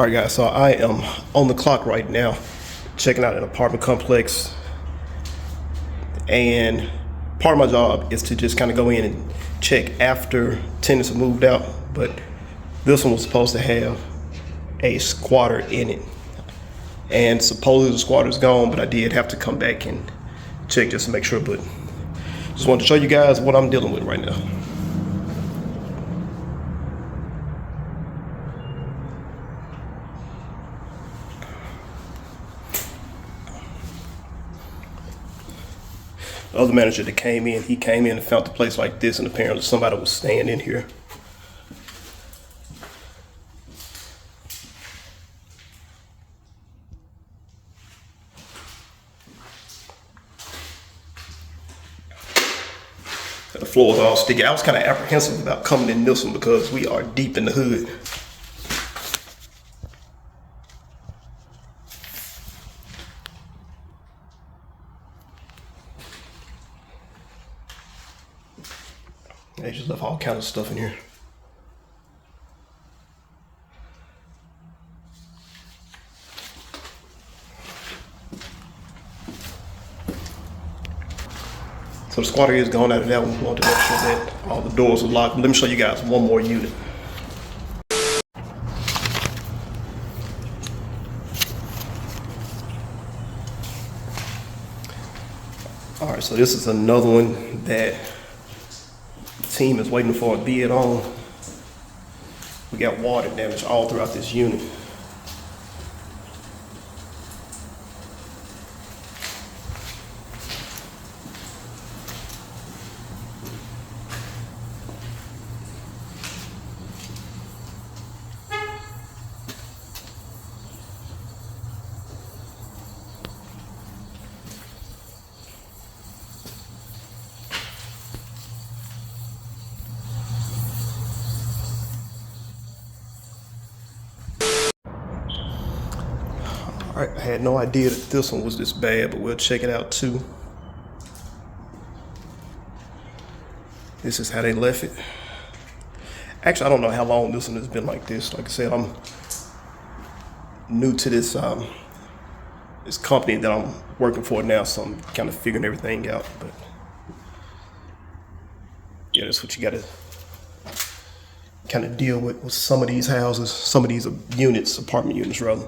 All right, guys, so I am on the clock right now, checking out an apartment complex. And part of my job is to just kind of go in and check after tenants have moved out. But this one was supposed to have a squatter in it. And supposedly the squatter's gone, but I did have to come back and check just to make sure. But just wanted to show you guys what I'm dealing with right now. The other manager that came in, he came in and found the place like this, and apparently somebody was staying in here. The floor is all sticky. I was kind of apprehensive about coming in this one because we are deep in the hood. They just left all kinds of stuff in here. So the squatter is gone out of that one. We wanted to make sure that all the doors are locked. Let me show you guys one more unit. All right, so this is another one that team is waiting for a bid on. We got water damage all throughout this unit. All right, I had no idea that this one was this bad, but we'll check it out too. This is how they left it. Actually, I don't know how long this one has been like this. Like I said, I'm new to this this company that I'm working for now, so I'm kind of figuring everything out. But yeah, that's what you got to kind of deal with some of these houses, some of these units, apartment units rather.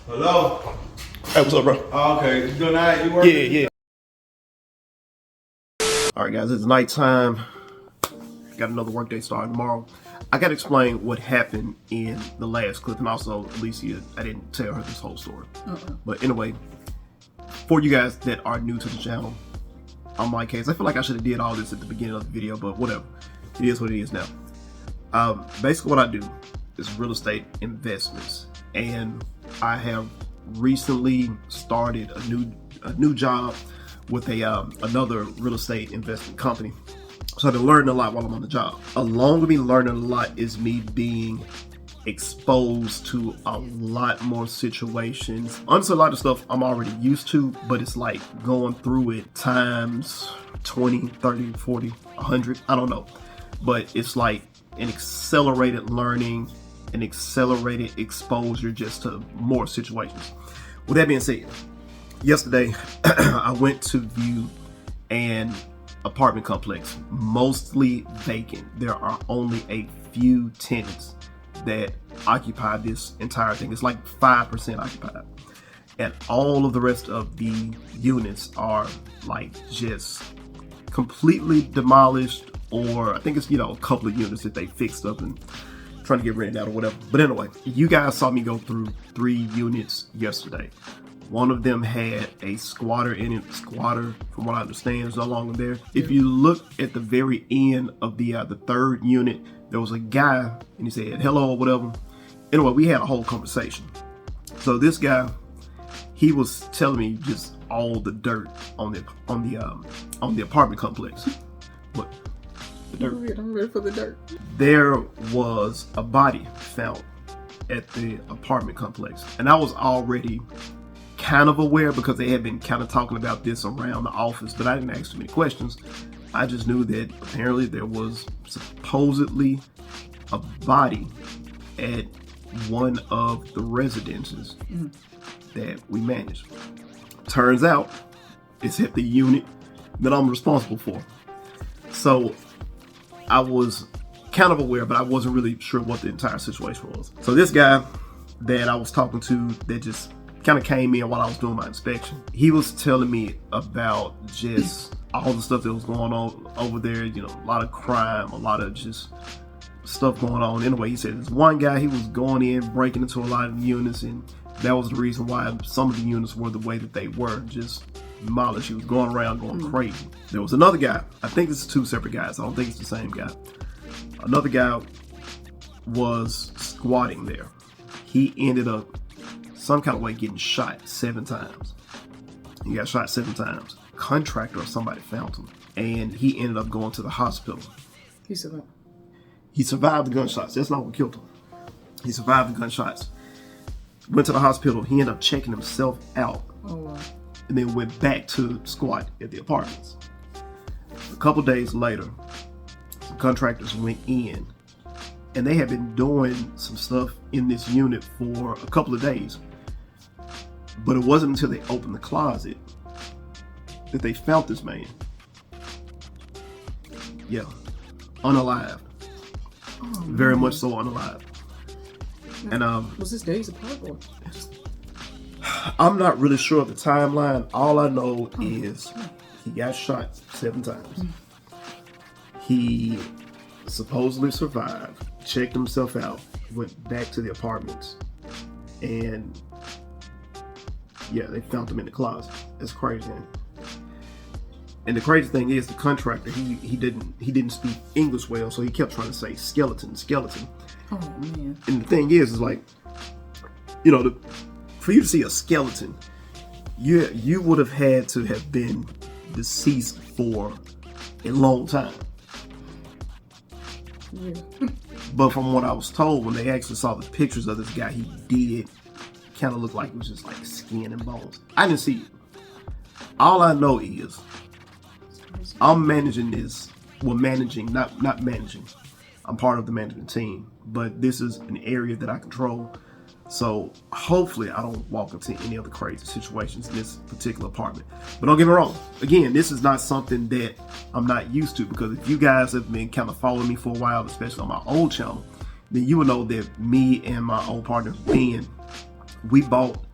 Hello? Hey, what's up, bro? Oh, okay. You doing all right? You working? Yeah. All right, guys, it's nighttime. Got another workday starting tomorrow. I got to explain what happened in the last clip, and also Alicia, I didn't tell her this whole story. But anyway, for you guys that are new to the channel, on my case, I feel like I should have did all this at the beginning of the video, but whatever. It is what it is now. Basically what I do is real estate investments, and I have recently started a new job with another real estate investment company. So I've been learning a lot while I'm on the job. Along with me learning a lot is me being exposed to a lot more situations. Honestly, a lot of stuff I'm already used to, but it's like going through it times 20, 30, 40, 100, I don't know. But it's like an accelerated learning, an accelerated exposure just to more situations. With that being said, yesterday I went to view an apartment complex, mostly vacant. There are only a few tenants that occupy this entire thing. It's like 5% occupied. And all of the rest of the units are like just completely demolished, or I think it's, a couple of units that they fixed up and trying to get rented out or whatever. But anyway, you guys saw me go through 3 units yesterday. One of them had a squatter in it. Squatter, from what I understand, is no longer there. If you look at the very end of the 3rd unit, there was a guy and he said hello or whatever. Anyway, we had a whole conversation. So this guy, he was telling me just all the dirt on the apartment complex. But dirt. I'm ready for the dirt. There was a body found at the apartment complex, and I was already kind of aware because they had been kind of talking about this around the office, but I didn't ask too many questions. I just knew that apparently there was supposedly a body at one of the residences that we manage. Turns out it's at the unit that I'm responsible for. So I was kind of aware, but I wasn't really sure what the entire situation was. So this guy that I was talking to that just kind of came in while I was doing my inspection, he was telling me about just all the stuff that was going on over there, you know, a lot of crime, a lot of just stuff going on. Anyway, he said this one guy, he was going in, breaking into a lot of units, and that was the reason why some of the units were the way that they were, just demolished. He was going around going crazy. There was another guy, I think this is two separate guys, I don't think it's the same guy. Another guy was squatting there. He ended up some kind of way getting shot 7 times. He got shot 7 times. Contractor or somebody found him, and he ended up going to the hospital. He survived. He survived the gunshots. That's not what killed him. He survived the gunshots. Went to the hospital. He ended up checking himself out. Oh, wow. And then went back to squat at the apartments. A couple days later, some contractors went in, and they had been doing some stuff in this unit for a couple of days. But it wasn't until they opened the closet that they found this man. Yeah, unalive. Oh, very much so unalive. And was this days apart or? I'm not really sure of the timeline. All I know is he got shot 7 times. He supposedly survived, checked himself out, went back to the apartments, and yeah, they found him in the closet. That's crazy. And the crazy thing is, the contractor, he didn't speak English well, so he kept trying to say skeleton. Oh man. And the thing is like, you know, for you to see a skeleton, you would have had to have been deceased for a long time. Yeah. But from what I was told, when they actually saw the pictures of this guy, he did kind of look like it was just like skin and bones. I didn't see it. All I know is I'm managing this. Well, managing, not managing. I'm part of the management team, but this is an area that I control. So hopefully I don't walk into any other crazy situations in this particular apartment. But don't get me wrong. Again, this is not something that I'm not used to, because if you guys have been kind of following me for a while, especially on my old channel, then you will know that me and my old partner, Ben, we bought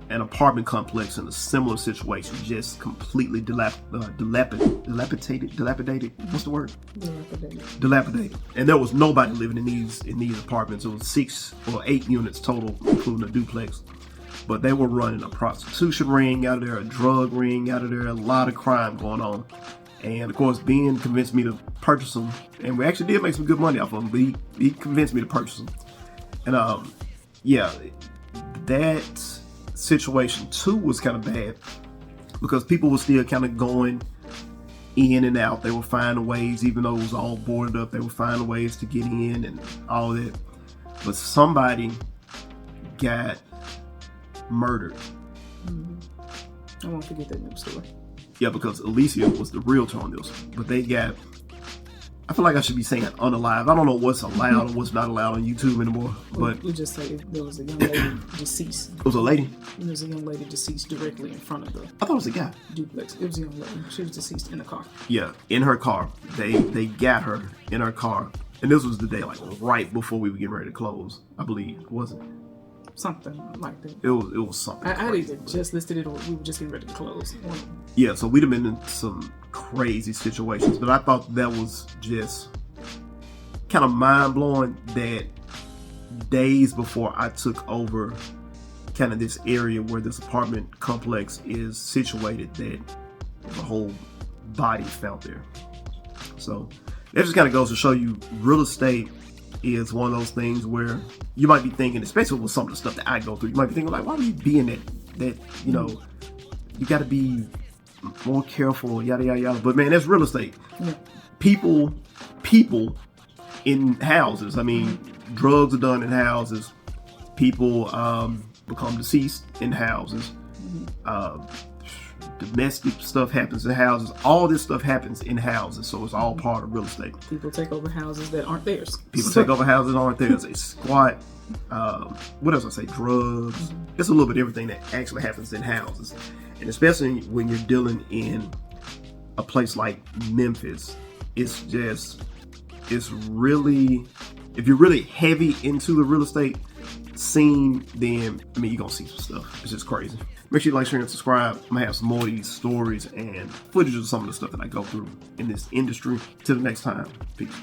an apartment complex in a similar situation, just completely dilapidated. What's the word? Dilapidated. And there was nobody living in these apartments. It was 6 or 8 units total, including a duplex. But they were running a prostitution ring out of there, a drug ring out of there, a lot of crime going on. And of course, Ben convinced me to purchase them, and we actually did make some good money off of them. But he convinced me to purchase them. And yeah, that situation too was kind of bad, because people were still kind of going in and out. They were finding ways, even though it was all boarded up, they were finding ways to get in and all that. But somebody got murdered. I won't forget that news story. Yeah, because Alicia was the realtor on this, but they got, I feel like I should be saying unalive. I don't know what's allowed and what's not allowed on YouTube anymore. But we just say there was a young lady deceased. It was a lady? There was a young lady deceased directly in front of the I thought it was a guy. duplex. It was a young lady. She was deceased in the car. Yeah, in her car. They got her in her car. And this was the day, like right before we were getting ready to close, I believe, wasn't it? Something like that. It was something. I either just listed it or we were just getting ready to close. Yeah, so we'd have been in some crazy situations, but I thought that was just kind of mind-blowing that days before I took over kind of this area where this apartment complex is situated, that the whole body found there. So that just kind of goes to show you, real estate is one of those things where you might be thinking, especially with some of the stuff that I go through, you might be thinking like, why would you be in that, you know, you got to be more careful, yada, yada, yada. But man, that's real estate. Yeah. People people in houses. I mean, drugs are done in houses. People become deceased in houses. Domestic stuff happens in houses. All this stuff happens in houses, so it's all part of real estate. People take over houses that aren't theirs. People take over houses that aren't theirs. They squat. What else I say? Drugs. It's a little bit of everything that actually happens in houses, and especially when you're dealing in a place like Memphis, it's really, if you're really heavy into the real estate scene, then I mean, you're gonna see some stuff. It's just crazy. Make sure you like, share, and subscribe. I'm gonna have some more of these stories and footage of some of the stuff that I go through in this industry. Till the next time, peace.